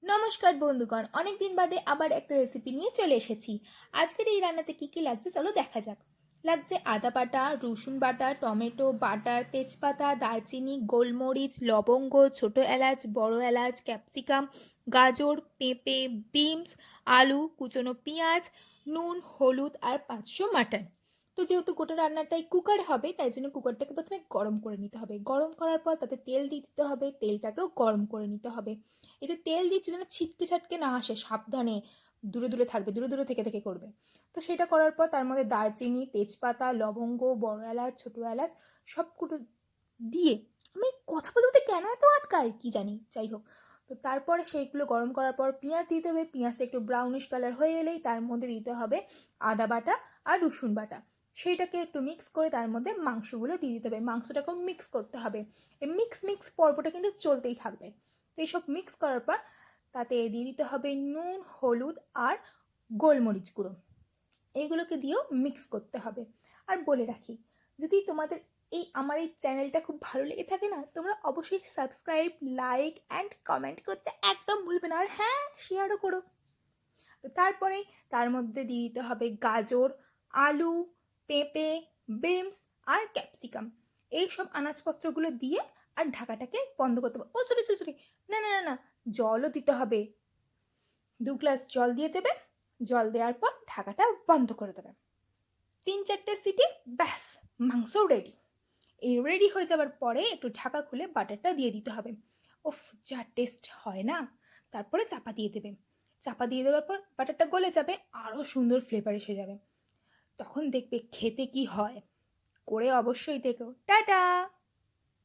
নমস্কার বন্ধুগণ, অনেক দিন বাদে আবার একটা রেসিপি নিয়ে চলে এসেছি। আজকের এই রান্নাতে কি কি লাগছে চলো দেখা যাক। লাগছে আদা বাটা, রসুন বাটা, টমেটো, বাটার, তেজপাতা, দারচিনি, গোলমরিচ, লবঙ্গ, ছোট এলাচ, বড় এলাচ, ক্যাপসিকাম, গাজর, পেঁপে, বিনস, আলু, কুচনো পেঁয়াজ, নুন, হলুদ আর 500 মাটন। তো যেহেতু গোটা রান্নাটাই কুকার হবে, তাই জন্য কুকারটাকে প্রথমে গরম করে নিতে হবে। গরম করার পর তাতে তেল দিয়ে দিতে হবে, তেলটাকেও গরম করে নিতে হবে। এই যে তেল দিচ্ছ যেন ছিটকে ছাটকে না আসে, সাবধানে দূরে দূরে থাকবে, দূরে দূরে থেকে থেকে করবে। তো সেটা করার পর তার মধ্যে দারচিনি, তেজপাতা, লবঙ্গ, বড় এলাচ, ছোটো এলাচ সবকটু দিয়ে, আমি কথা বলতে বলতে কেন এত আটকাই কি জানি, যাই হোক। তো তারপরে সেইগুলো গরম করার পর পেঁয়াজ দিতে হবে। পেঁয়াজটা একটু ব্রাউনিশ কালার হয়ে এলেই তার মধ্যে দিতে হবে আদা বাটা আর রসুন বাটা। সেইটাকে একটু মিক্স করে তার মধ্যে মাংসগুলো দিয়ে দিতে হবে, মাংসটাকেও মিক্স করতে হবে। এই মিক্স মিক্স পর্বটা কিন্তু চলতেই থাকবে। তো এইসব মিক্স করার পর তাতে দিয়ে দিতে হবে নুন, হলুদ আর গোলমরিচ গুঁড়ো। এইগুলোকে দিয়েও মিক্স করতে হবে। আর বলে রাখি, যদি তোমাদের আমার এই চ্যানেলটা খুব ভালো লেগে থাকে না, তোমরা অবশ্যই সাবস্ক্রাইব, লাইক অ্যান্ড কমেন্ট করতে একদম ভুলবে না, আর হ্যাঁ, শেয়ারও করো। তো তারপরে তার মধ্যে দিয়ে দিতে হবে গাজর, আলু, পেঁপে, বিনস আর ক্যাপসিকাম। এইসব আনাজপত্রগুলো দিয়ে আর ঢাকাটাকে বন্ধ করতে হবে। ও সরি সরি সরি, না না না না, জলও দিতে হবে। 2 গ্লাস জল দিয়ে দেবে। জল দেওয়ার পর ঢাকাটা বন্ধ করে দেবে। 3-4টে সিটি, ব্যাস, মাংস রেডি। এই রেডি হয়ে যাওয়ার পরে একটু ঢাকা খুলে বাটারটা দিয়ে দিতে হবে। উফ, যা টেস্ট হয় না! তারপরে চাপা দিয়ে দেবে। চাপা দিয়ে দেওয়ার পর বাটারটা গলে যাবে, আরও সুন্দর ফ্লেভার এসে যাবে। তখন দেখবে খেতে কি হয়। করে অবশ্যই দেখো। টাটা।